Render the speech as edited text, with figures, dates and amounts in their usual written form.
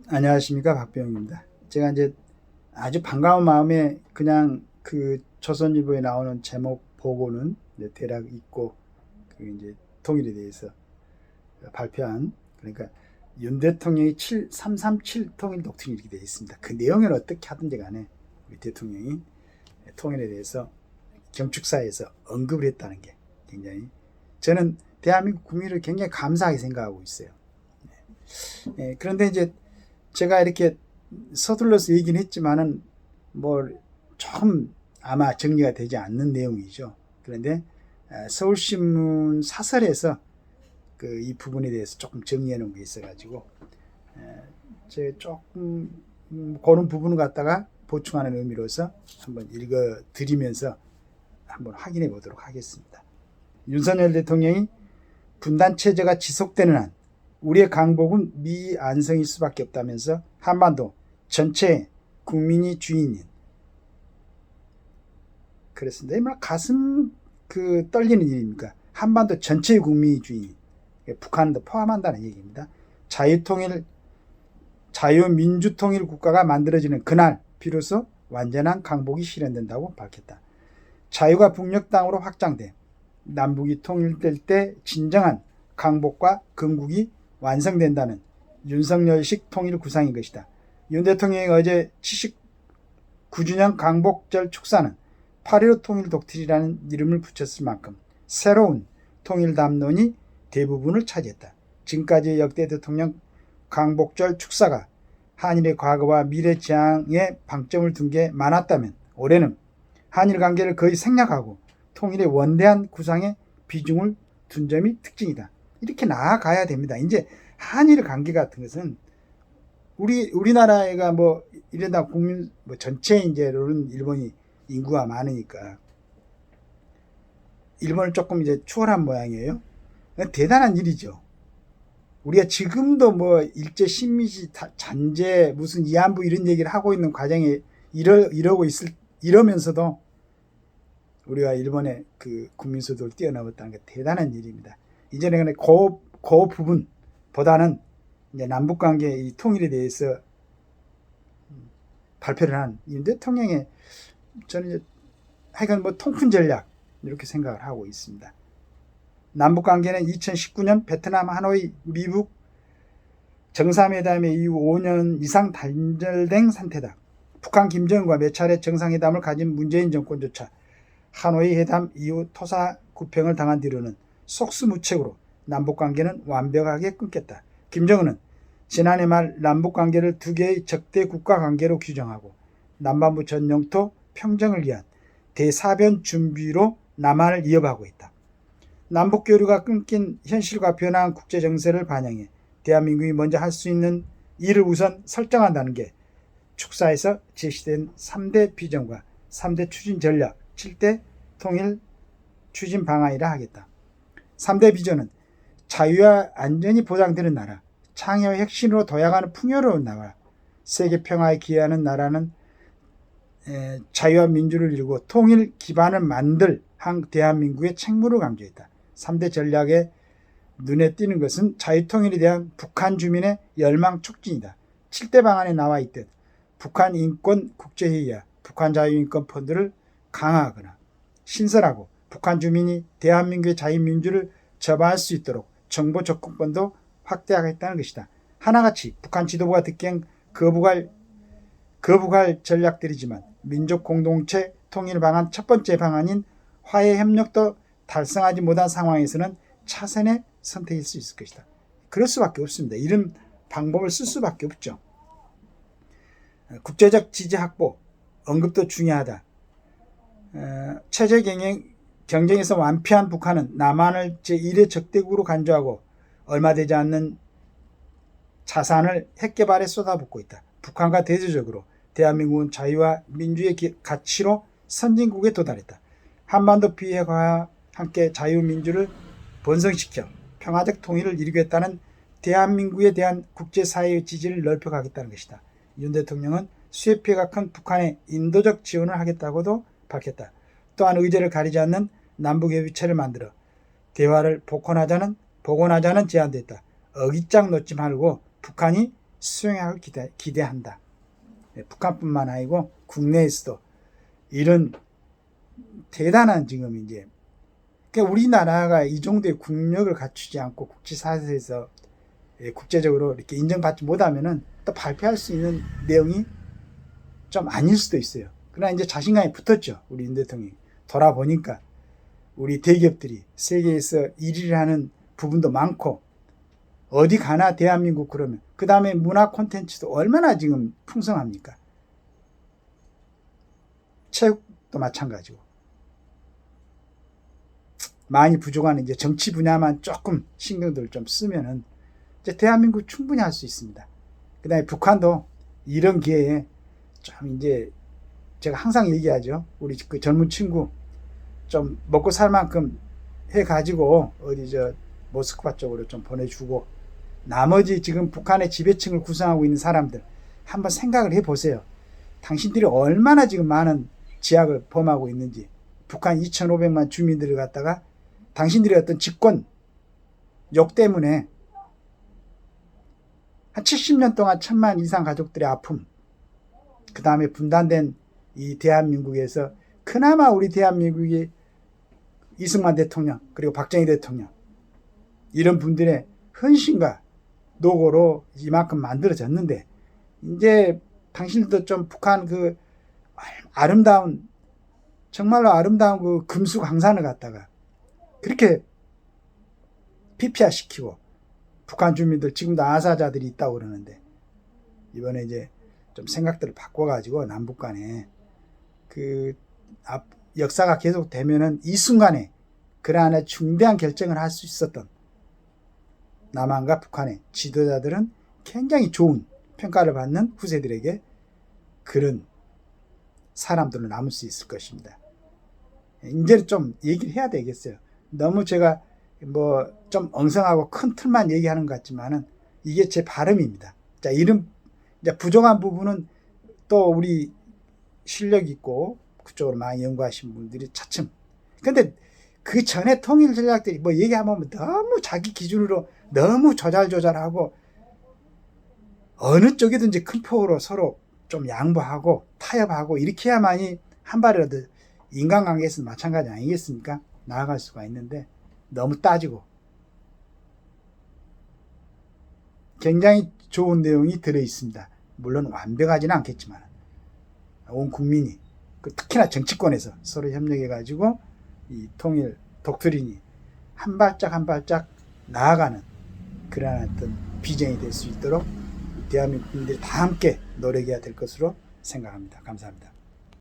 안녕하십니까, 박병입니다. 제가 이제 아주 반가운 마음에 그냥 그 조선일보에 나오는 제목 보고는 이제 대략 읽고 그 이제 통일에 대해서 발표한, 그러니까 윤 대통령이 337 통일 독트린 이렇게 되어 있습니다. 그 내용을 어떻게 하든지 간에 우리 대통령이 통일에 대해서 경축사에서 언급을 했다는 게 굉장히, 저는 대한민국 국민을 굉장히 감사하게 생각하고 있어요. 그런데 이제 제가 이렇게 서둘러서 얘기는 했지만은 뭐 조금 아마 정리가 되지 않는 내용이죠. 그런데 서울신문 사설에서 그 이 부분에 대해서 조금 정리해 놓은 게 있어가지고 제 조금 그런 부분을 갖다가 보충하는 의미로서 한번 읽어 드리면서 한번 확인해 보도록 하겠습니다. 윤석열 대통령이 분단 체제가 지속되는 한 우리의 강복은 미안성일 수밖에 없다면서 한반도 전체 국민이 주인인, 그랬습니다. 이 가슴 떨리는 일입니까? 한반도 전체 국민이 주인인, 북한도 포함한다는 얘기입니다. 자유민주통일 국가가 만들어지는 그날 비로소 완전한 강복이 실현된다고 밝혔다. 자유가 북녘 땅으로 확장돼 남북이 통일될 때 진정한 강복과 건국이 완성된다는 윤석열식 통일 구상인 것이다. 윤 대통령이 어제 79주년 강복절 축사는 8.15 통일 독트린이라는 이름을 붙였을 만큼 새로운 통일 담론이 대부분을 차지했다. 지금까지 역대 대통령 강복절 축사가 한일의 과거와 미래 지향에 방점을 둔 게 많았다면 올해는 한일 관계를 거의 생략하고 통일의 원대한 구상에 비중을 둔 점이 특징이다. 이렇게 나아가야 됩니다. 이제 한일 관계 같은 것은 우리나라가 뭐 이런다 국민 뭐 전체 이제로는 일본이 인구가 많으니까 일본을 조금 이제 추월한 모양이에요. 대단한 일이죠. 우리가 지금도 뭐 일제 식민지 잔재 무슨 위안부 이런 얘기를 하고 있는 과정에 이러면서도 우리가 일본의 그 국민수도를 뛰어넘었다는 게 대단한 일입니다. 이제는 그 부분보다는 이제 남북관계 이 통일에 대해서 발표를 한 윤 대통령의, 저는 이제 하여간 뭐 통큰 전략 이렇게 생각을 하고 있습니다. 남북관계는 2019년 베트남 하노이 미국 정상회담 이후 5년 이상 단절된 상태다. 북한 김정은과 몇 차례 정상회담을 가진 문재인 정권조차 하노이 회담 이후 토사구팽을 당한 뒤로는 속수무책으로 남북관계는 완벽하게 끊겼다. 김정은은 지난해 말 남북관계를 두 개의 적대 국가관계로 규정하고 남반부 전 영토 평정을 위한 대사변 준비로 남한을 이어가고 있다. 남북교류가 끊긴 현실과 변화한 국제정세를 반영해 대한민국이 먼저 할 수 있는 일을 우선 설정한다는 게 축사에서 제시된 3대 비전과 3대 추진 전략, 7대 통일 추진 방안이라 하겠다. 3대 비전은 자유와 안전이 보장되는 나라, 창의의 핵심으로 도약하는 풍요로운 나라, 세계 평화에 기여하는 나라는 자유와 민주를 이루고 통일 기반을 만들 대한민국의 책무를 강조했다. 3대 전략에 눈에 띄는 것은 자유통일에 대한 북한 주민의 열망 촉진이다. 7대 방안에 나와 있듯 북한 인권 국제회의와 북한 자유인권 펀드를 강화하거나 신설하고 북한 주민이 대한민국의 자유민주를 접할 수 있도록 정보 접근권도 확대하겠다는 것이다. 하나같이 북한 지도부가 듣기엔 거부갈 전략들이지만 민족 공동체 통일 방안 첫 번째 방안인 화해 협력도 달성하지 못한 상황에서는 차선의 선택일 수 있을 것이다. 그럴 수밖에 없습니다. 이런 방법을 쓸 수밖에 없죠. 국제적 지지 확보, 언급도 중요하다. 체제 경쟁에서 완패한 북한은 남한을 제1의 적대국으로 간주하고 얼마 되지 않는 자산을 핵개발에 쏟아붓고 있다. 북한과 대조적으로 대한민국은 자유와 민주의 가치로 선진국에 도달했다. 한반도 비핵화와 함께 자유민주를 번성시켜 평화적 통일을 이루겠다는 대한민국에 대한 국제사회의 지지를 넓혀가겠다는 것이다. 윤 대통령은 수해 피해가 큰 북한에 인도적 지원을 하겠다고도 밝혔다. 또한 의제를 가리지 않는 남북협의체를 만들어 대화를 복원하자는 제안도 했다. 어깃장 놓지 말고 북한이 수행할 기대한다. 북한뿐만 아니고 국내에서도 이런 대단한 지금 이제 그러니까 우리나라가 이 정도의 국력을 갖추지 않고 국제사회에서 국제적으로 이렇게 인정받지 못하면은 또 발표할 수 있는 내용이 좀 아닐 수도 있어요. 그러나 이제 자신감이 붙었죠. 우리 윤 대통령이. 돌아보니까 우리 대기업들이 세계에서 1위를 하는 부분도 많고 어디 가나 대한민국 그러면 그 다음에 문화 콘텐츠도 얼마나 지금 풍성합니까? 체육도 마찬가지고 많이 부족한 이제 정치 분야만 조금 신경들 좀 쓰면은 이제 대한민국 충분히 할 수 있습니다. 그 다음에 북한도 이런 기회에 좀 이제 제가 항상 얘기하죠. 우리 그 젊은 친구 좀 먹고 살 만큼 해가지고 어디 저 모스크바 쪽으로 좀 보내주고 나머지 지금 북한의 지배층을 구성하고 있는 사람들 한번 생각을 해보세요. 당신들이 얼마나 지금 많은 지약을 범하고 있는지 북한 2,500만 주민들을 갖다가 당신들의 어떤 집권 욕 때문에 한 70년 동안 1,000만 이상 가족들의 아픔 그 다음에 분단된 이 대한민국에서 그나마 우리 대한민국이 이승만 대통령 그리고 박정희 대통령 이런 분들의 헌신과 노고로 이만큼 만들어졌는데 이제 당신들도 좀 북한 그 아름다운 정말로 아름다운 그 금수 강산을 갖다가 그렇게 피폐화시키고 북한 주민들 지금도 아사자들이 있다고 그러는데 이번에 이제 좀 생각들을 바꿔가지고 남북 간에 그 역사가 계속되면은 이 순간에 그러한 중대한 결정을 할 수 있었던 남한과 북한의 지도자들은 굉장히 좋은 평가를 받는 후세들에게 그런 사람들로 남을 수 있을 것입니다. 이제 좀 얘기를 해야 되겠어요. 너무 제가 뭐 좀 엉성하고 큰 틀만 얘기하는 것 같지만은 이게 제 발음입니다. 자, 이런 이제 부족한 부분은 또 우리 실력 있고 그쪽으로 많이 연구하신 분들이 차츰. 근데 그 전에 통일 전략들이 뭐 얘기하면 너무 자기 기준으로 너무 조잘조잘하고 어느 쪽이든지 큰 폭으로 서로 좀 양보하고 타협하고 이렇게 해야만이 한 발이라도 인간관계에서는 마찬가지 아니겠습니까? 나아갈 수가 있는데 너무 따지고 굉장히 좋은 내용이 들어있습니다. 물론 완벽하지는 않겠지만 온 국민이 특히나 정치권에서 서로 협력해가지고 이 통일 독트린이 한 발짝 한 발짝 나아가는 그러한 어떤 비전이 될 수 있도록 대한민국 국민들이 다 함께 노력해야 될 것으로 생각합니다. 감사합니다.